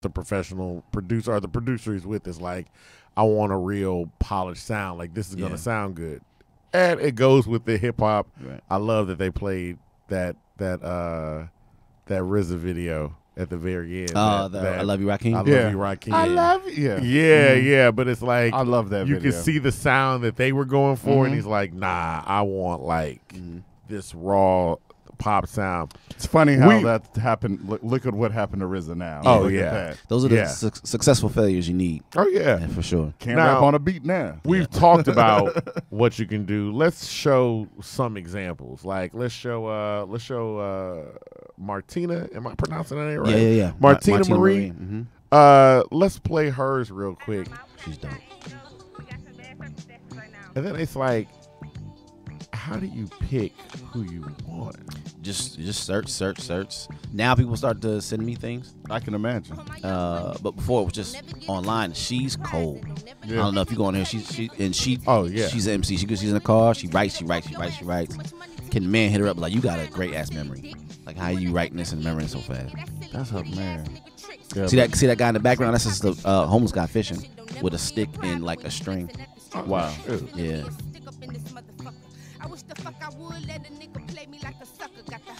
the professional producer or the producer he's with is like, I want a real polished sound. Like, this is gonna sound good, and it goes with the hip hop. Right. I love that they played that RZA video at the very end. I Love You, Rakim. I love you, Rakim. I love you. Yeah. But it's like, I love that you video. can see the sound that they were going for, and he's like, nah, I want like this raw pop sound. It's funny how that happened. Look at what happened to RZA now. Oh, Look yeah. at that. Those are the successful failures you need. Oh yeah, For sure. Can't Now, rap on a beat now. We've talked about what you can do. Let's show some examples. Like let's show Martina. Am I pronouncing that right? Yeah. Martina Marie. Mm-hmm. Let's play hers real quick. She's dope. And then it's like, how do you pick who you want? Just search. Now people start to send me things. I can imagine. But before it was just online. She's cold. Yeah. I don't know if you go on there. She. Oh yeah. She's an MC. She's in the car. She writes. Can the man hit her up like, you got a great ass memory? Like, how you writing this and remembering so fast? That's her man. Yeah, See that guy in the background? That's just the homeless guy fishing with a stick and like a string. Wow. Yeah.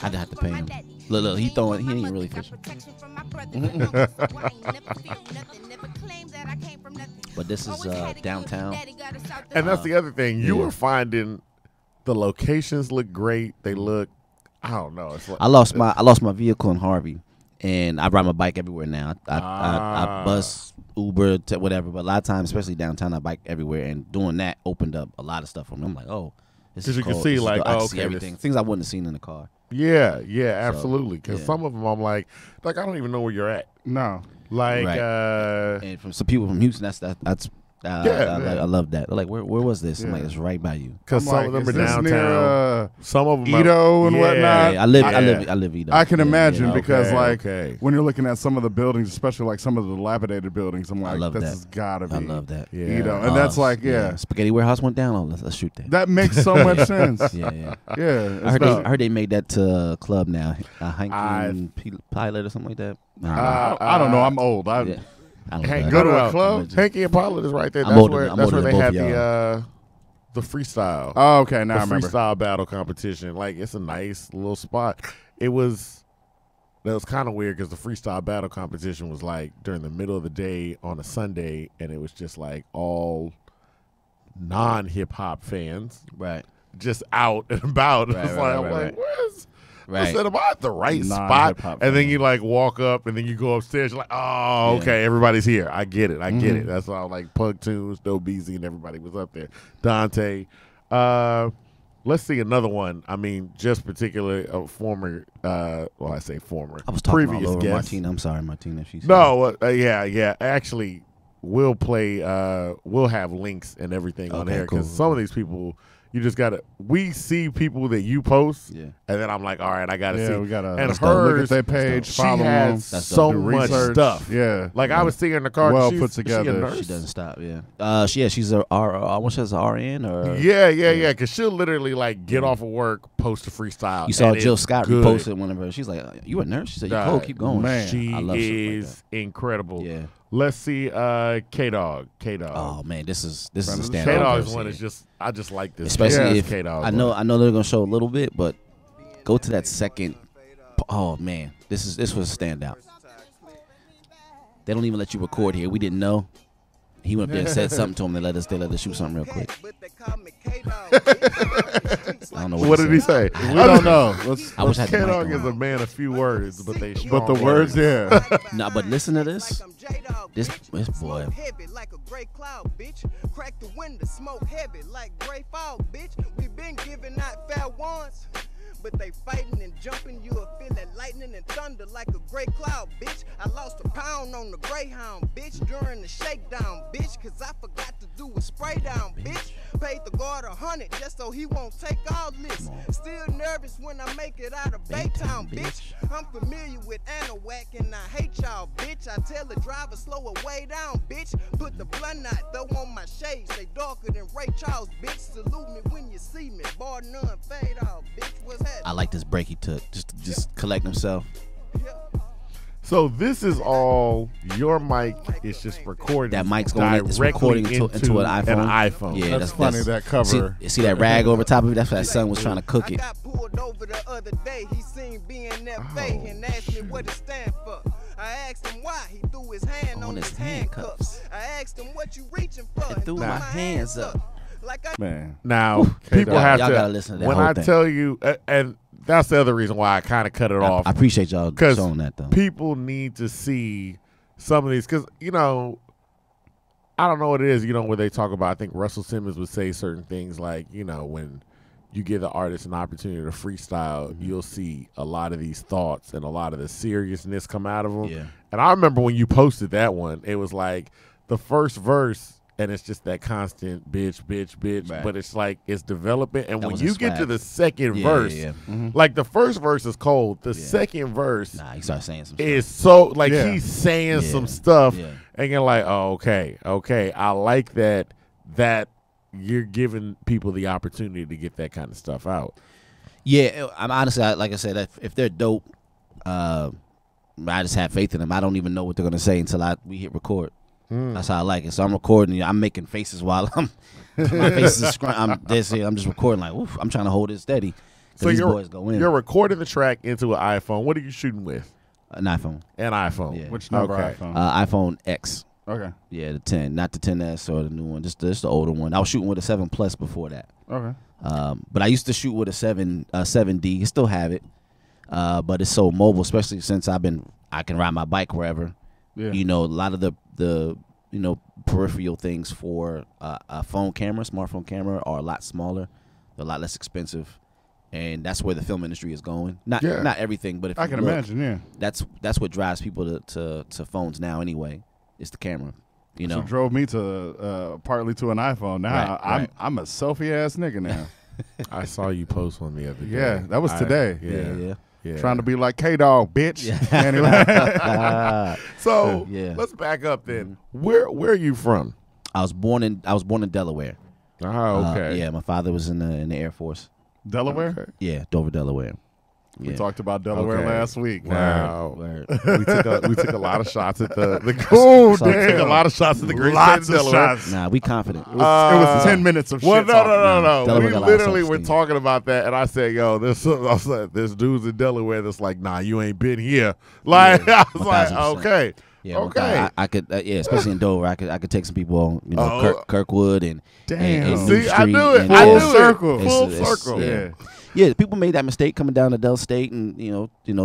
I had to pay him. Look, he ain't really fishing. But this is downtown. And that's the other thing. You were finding the locations look great. They look, I don't know. It's like, I lost my vehicle in Harvey, and I ride my bike everywhere now. I bus, Uber, whatever. But a lot of times, especially downtown, I bike everywhere, and doing that opened up a lot of stuff for me. I'm like, oh, this is you can cool. see This is like, dope. I oh, can see okay, everything, things I wouldn't have seen in the car. Yeah, absolutely. Because yeah. some of them I'm like I don't even know where you're at. No. Like, Right. And from some people from Houston, that's I love that. They're like, where was this? I'm like, it's right by you. because some like, of them is are this downtown. near, Some of them Edo and whatnot. Yeah, I live Edo. I can imagine yeah. because Okay. when you're looking at some of the buildings, especially like some of the dilapidated buildings, I'm like, love this that. has gotta be. I love that. Yeah. Edo. And that's like, Spaghetti Warehouse went down. Oh, let's shoot that. that makes so much sense. Yeah. Yeah. I heard they made that to a club now, Hiking Pilot or something like that. I don't know. I'm old. Yeah. I don't know. Go to a Well, club. Hanky and Pilot is right there. I'm That's older where than they both had of the freestyle. Oh, okay. Now I The remember. freestyle battle competition. Like, it's a nice little spot. That was kind of weird because the freestyle battle competition was like during the middle of the day on a Sunday, and it was just like all non-hip hop fans Right. just out and about. Right, It's right, like, I'm right, like, right. where's Right. I said, am I at the right spot? Non-hip-hop And then fan. you like walk up and then you go upstairs. You're like, oh, okay, everybody's here. I get it. That's all like Pug Tunes, Doe Beezy, and everybody was up there. Dante. Let's see another one. I mean, just particularly a former, I say former, I was talking previous all over guest. Martina. I'm sorry, Martina. If she's No, yeah. Actually, we'll play. We'll have links and everything on Okay, there because cool. some of these people, you just gotta. We see people that you post, Yeah. and then I'm like, all right, I gotta see. We gotta and look at hers, their page, she follow them, has That's so do much research. stuff. Yeah. Like I was seeing her in the car. Well she's, put She, a together. nurse? She doesn't stop. Yeah. She's a I want she has an RN or. Yeah. Because she'll literally like get off of work, post a freestyle. You saw and Jill it's Scott good. reposted one of her. She's like, "You a nurse?" She said, "You cool, keep going." man. She I love shit like is incredible. Yeah. Let's see, K-Dog. Oh man, this is a Friend of the standout. K-Dog's verse one here. is just, I just like this. Especially if K-Dog. I know they're gonna show a little bit, but go to that second. Oh man, this was a standout. They don't even let you record here. We didn't know. He went up there and said something to him. They let us shoot something real quick. I don't know What did he say? We don't know. I wish I had the mic K-Dog on. is a man of few words, but they But the words, yeah. No, but listen to this. This boy. Heavy like a gray cloud, bitch. Crack the window, smoke heavy like gray fog, bitch. We been giving out fair ones, but they fighting and jumping. You'll feel that lightning and thunder like a gray cloud, bitch. I lost a pound on the Greyhound, bitch, during the shakedown, bitch, cause I forgot to do a spray down, bitch. Paid the guard 100 just so he won't take all this. Still nervous when I make it out of Baytown, bitch. I'm familiar with Anahuac and I hate y'all, bitch. I tell the driver slow it way down, bitch. Put the blunt out, throw on my shades. They darker than Ray Charles, bitch. Salute me when you see me. Bar none, fade off, bitch. What's happening? I like this break he took just to collect himself. So this is all your mic is just recording. That mic's going it's directly recording into an iPhone. Yeah, That's funny, that cover. See that rag over top of it? That's what that son was trying to cook it. I got pulled over the other day. He seen BNFA and asked me what it stand for. I asked him why. He threw his hand on his handcuffs. I asked him what you reaching for. And threw my hands up. Man. Now people have y'all to. gotta listen to that when whole I thing. tell you, and that's the other reason why I kind of cut it off. I appreciate y'all Because showing that though. people need to see some of these, because I don't know what it is, where they talk about. I think Russell Simmons would say certain things like, when you give the artist an opportunity to freestyle, you'll see a lot of these thoughts and a lot of the seriousness come out of them. Yeah. And I remember when you posted that one, it was like the first verse. And it's just that constant bitch, Right. but it's like it's developing. And That when was you his get to swag. the second verse, like the first verse is cold. The second verse Nah, he started saying some stuff. is so like Yeah. he's saying Yeah. some stuff, Yeah. and you're like, oh, okay, I like that you're giving people the opportunity to get that kind of stuff out. Yeah, I'm honestly, like I said, if they're dope, I just have faith in them. I don't even know what they're gonna say until we hit record. That's how I like it. So I'm recording. I'm making faces while my face is I'm just recording like, oof, I'm trying to hold it steady. So these boys go in. You're recording the track into an iPhone. What are you shooting with? An iPhone. An iPhone. Yeah. Which number Okay. iPhone? iPhone X. Okay. Yeah, the 10, not the 10s or the new one, just the older one. I was shooting with a 7 Plus before that. Okay. But I used to shoot with a 7D. I still have it, but it's so mobile, especially since I can ride my bike wherever. Yeah. A lot of the peripheral things for a smartphone camera are a lot smaller, they're a lot less expensive, and that's where the film industry is going. Not everything, but if I you can look, imagine, yeah. that's what drives people to phones now anyway. It's the camera, So drove me to partly to an iPhone. Now Right. I'm a selfie ass nigga now. I saw you post one the other day. Yeah, that was today. Yeah. Trying to be like K-Dog, bitch. Anyway. So Yeah. let's back up then. Where are you from? I was born in Delaware. Oh, okay. Yeah, my father was in the Air Force. Delaware? Okay. Yeah, Dover, Delaware. We Yeah. talked about Delaware Okay. last week. Wow. Word. we took a lot of shots at the Oh, So- we took a damn. lot of shots at the great Lots state of of Delaware. shots. Nah, we confident. It was 10 minutes of Well, shit no. Delaware We got a lot of literally were self-esteem. talking about that, and I said, "Yo, this dude's in Delaware that's like, nah, you ain't been here." Like, I was like, 1000%. okay, Yeah, okay. I could, especially in Dover, I could take some people on, Oh. Kirkwood and Damn. and See, New I Street knew it. and- I Full knew circle. it. Full It's- circle. yeah. Yeah, people made that mistake coming down to Del State and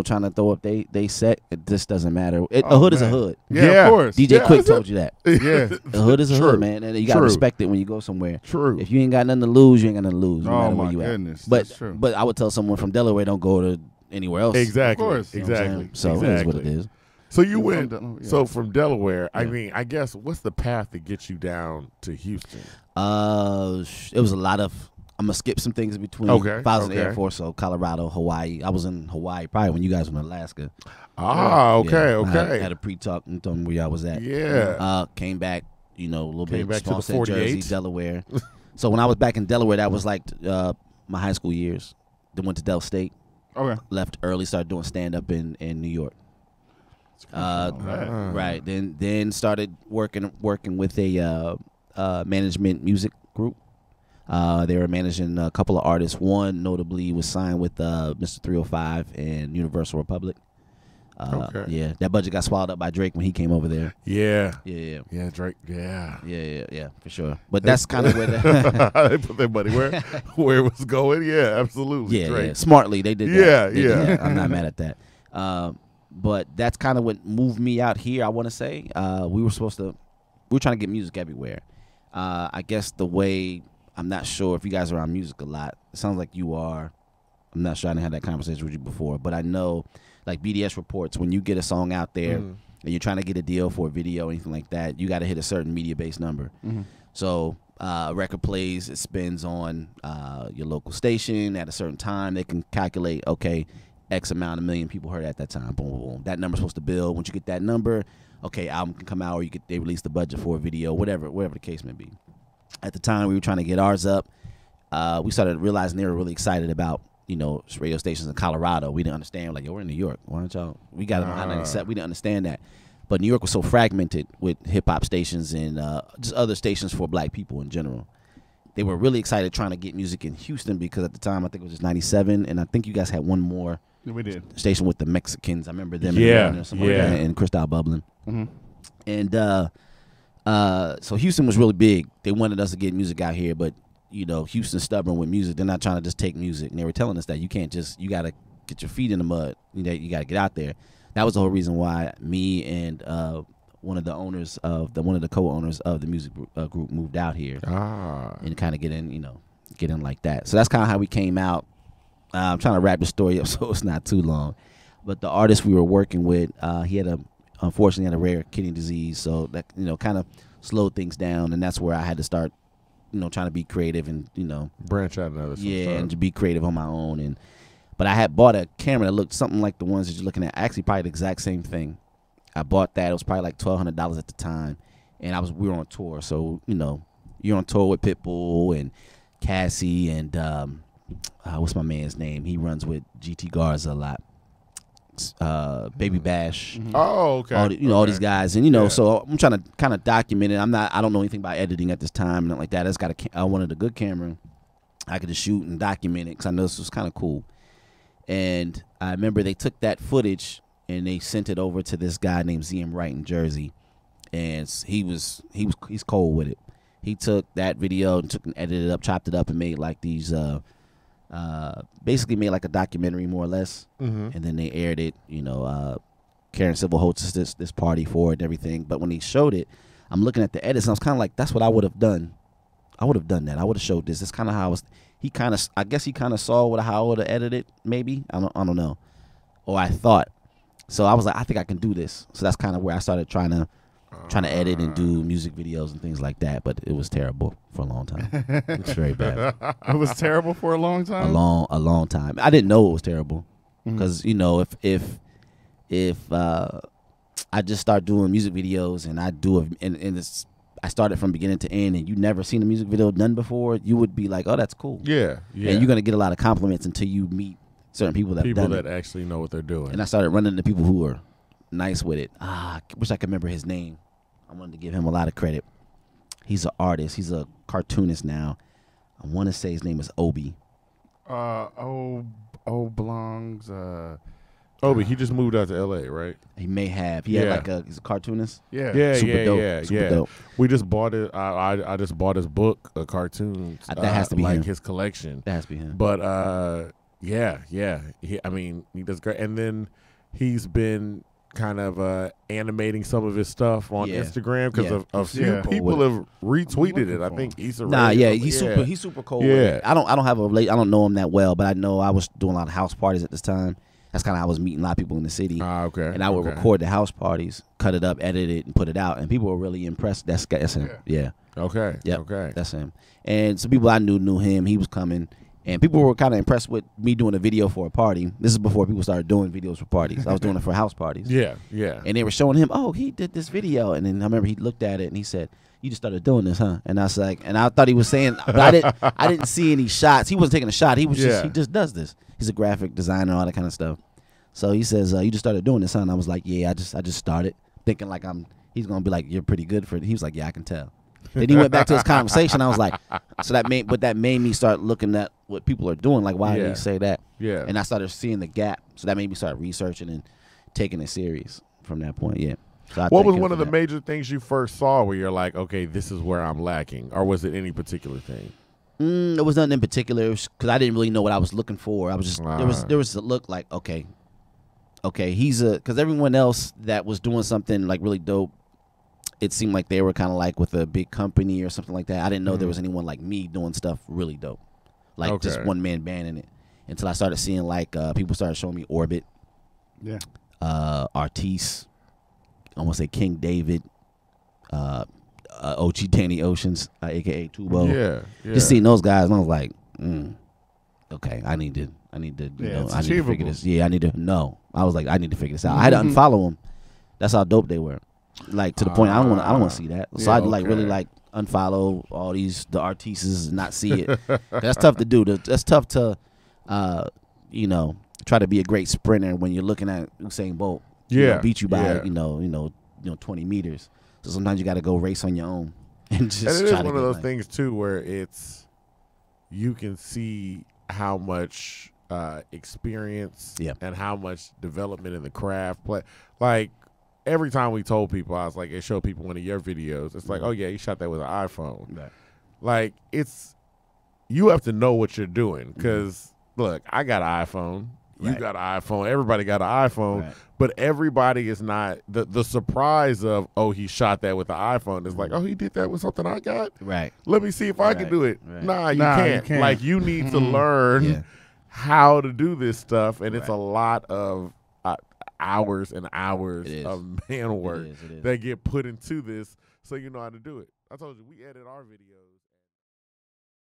trying to throw up they set. It just doesn't matter. A hood is a man. hood. Yeah, Yeah. of course. DJ Yeah, Quick that's it. told you that. Yeah. A hood is a True. hood, man, and you gotta True. respect it when you go somewhere. True. If you ain't got nothing to lose, you ain't got nothing to lose. No Oh, matter my where you goodness. at. But That's true. but I would tell someone from Delaware, don't go to anywhere else. Exactly. Of course. You know what I'm Exactly. saying? So exactly. it is what it is. So you You're went. from Delaware, yeah. So from Delaware, I Yeah. mean, I guess what's the path that gets you down to Houston? It was a lot of. I'm gonna skip some things in between. Okay, If I was in the okay. Air Force, so Colorado, Hawaii. I was in Hawaii probably when you guys were in Alaska. Ah, okay, Yeah, okay. I had a pre-talk and told me where I was at. Yeah. Came back, a little Came bit. back to the Swansea, Jersey, 48. Delaware. So when I was back in Delaware, that was like my high school years. Then went to Del State. Okay. Left early, started doing stand-up in New York. Right. Then started working with a management music group. They were managing a couple of artists. One notably was signed with Mr. 305 and Universal Republic. Okay. Yeah, that budget got swallowed up by Drake when he came over there. Yeah. Yeah, Yeah, Drake. Yeah. yeah, for sure. But that's kind of where They put their money where it was going. Yeah, absolutely. yeah, Drake. smartly they did that. Yeah, They did yeah. that. I'm not mad at that. But that's kind of what moved me out here. I want to say we were trying to get music everywhere. I guess the way, I'm not sure if you guys are around music a lot. It sounds like you are. I'm not sure. I didn't have that conversation with you before, but I know, like BDS reports, when you get a song out there and you're trying to get a deal for a video or anything like that, you got to hit a certain media-based number. So record plays, it spins on your local station at a certain time. They can calculate, okay, X amount of million people heard it at that time. Boom, boom, boom. That number's supposed to build. Once you get that number, okay, album can come out, or they release the budget for a video, whatever the case may be. At the time, we were trying to get ours up. We started realizing they were really excited about you know, radio stations in Colorado. We didn't understand, like, yo, we're in New York. Why don't y'all? We got it on I-97. We didn't understand that. But New York was so fragmented with hip-hop stations and just other stations for black people in general. They were really excited trying to get music in Houston because at the time, I think it was just 97, and I think you guys had one more We did. station with the Mexicans. I remember them Yeah, and Cristal Bubbling. And so Houston was really big. They wanted us to get music out here, but you know, Houston's stubborn with music. They're not trying to just take music. And they were telling us that you can't just, you got to get your feet in the mud. You got to get out there. That was the whole reason why me and one of the co-owners of the music group moved out here and kind of get in like that. So that's kind of how we came out. I'm trying to wrap the story up so it's not too long. But the artist we were working with, he unfortunately had a rare kidney disease, so that, you know, kind of slowed things down, and that's where I had to start, you know, trying to be creative and, you know, branch out and other stuff. and to be creative on my own. But I had bought a camera that looked something like the ones that you're looking at. Actually, probably the exact same thing. I bought that. It was probably like $1,200 at the time, and we were on tour. So, you know, you're on tour with Pitbull and Cassie and what's my man's name? He runs with GT Garza a lot. Baby Bash. Oh, okay. All these guys, and you know, so I'm trying to kind of document it. I don't know anything about editing at this time, and like that. I wanted a good camera. I could just shoot and document it because I know this was kind of cool. And I remember they took that footage and they sent it over to this guy named ZM Wright in Jersey, and he's cold with it. He took that video and edited it up, chopped it up, and made like these. Basically made like a documentary more or less, and then they aired it. You know, Karen Civil hosts this party for it and everything. But when he showed it, I'm looking at the edits and I was kind of like, that's what I would have done. I would have done that. I would have showed this. That's kind of how I was. I guess he kind of saw how I would have edited. Maybe I don't know, or I thought. So I was like, I think I can do this. So that's kind of where I started trying to edit and do music videos and things like that, but it was terrible for a long time. It was very bad. It was terrible for a long time. A long time. I didn't know it was terrible because you know if I just start doing music videos and I started from beginning to end and you never seen a music video done before, you would be like, oh, that's cool. Yeah. And you're gonna get a lot of compliments until you meet certain people that actually know what they're doing. And I started running into people who were nice with it. I wish I could remember his name. I wanted to give him a lot of credit. He's an artist. He's a cartoonist now. I want to say his name is Obi. Belongs. Obi, he just moved out to L.A., right? He may have. He's a cartoonist. Yeah. Super dope. We just bought it. I just bought his book, a cartoon. That has to be like him. his collection. That has to be him. But yeah. He does great. And then he's been kind of animating some of his stuff on Instagram because a few people have retweeted it. I think Issa Rae. He's super cool. Yeah, I don't know him that well, but I know I was doing a lot of house parties at this time. That's kind of how I was meeting a lot of people in the city. Okay. And I would record the house parties, cut it up, edit it, and put it out, and people were really impressed. That's him. Yeah. Okay. Yep. Okay. That's him. And some people I knew him. He was coming. And people were kind of impressed with me doing a video for a party. This is before people started doing videos for parties. I was doing it for house parties. Yeah. And they were showing him, oh, he did this video. And then I remember he looked at it and he said, you just started doing this, huh? And I was like, and I thought he was saying, but I didn't see any shots. He wasn't taking a shot. He just does this. He's a graphic designer, all that kind of stuff. So he says, you just started doing this, huh? And I was like, yeah, I just started thinking like he's going to be like, you're pretty good for it. He was like, yeah, I can tell. Then he went back to his conversation. I was like, that made me start looking at what people are doing. Like, why did he say that? Yeah. And I started seeing the gap. So that made me start researching and taking it serious from that point. Yeah. So what was one of the major things you first saw where you're like, okay, this is where I'm lacking? Or was it any particular thing? It was nothing in particular because I didn't really know what I was looking for. I was just, there was a look like, okay, because everyone else that was doing something like really dope, it seemed like they were kind of like with a big company or something like that. I didn't know there was anyone like me doing stuff really dope, like just one man band in it. Until I started seeing like people started showing me Orbit, Artiste, I want to say King David, OG Danny Oceans, aka Tubo. Just seeing those guys, and I was like, okay, I need to I need to figure this. Yeah, I need to know. I was like, I need to figure this out. I had to unfollow them. That's how dope they were. Like to the point I don't want to see that. So I'd like really like unfollow all the artistes and not see it. That's tough to do. That's tough to try to be a great sprinter when you're looking at Usain Bolt. Beat you by 20 meters. So sometimes you got to go race on your own and just. And it try is to one of get those right. things too where you can see how much experience and how much development in the craft play. Like every time we told people, I was like, it showed people one of your videos. It's like, oh yeah, you shot that with an iPhone. Right. Like you have to know what you're doing because look, I got an iPhone. You got an iPhone. Everybody got an iPhone. Right. But everybody is not the surprise of, oh, he shot that with an iPhone. It's like, oh, he did that with something I got? Right. Let me see if I can do it. Right. Nah, you can't. Like, you need to learn how to do this stuff, and it's a lot of hours and hours of man work that get put into this so you know how to do it. I told you, we edit our videos.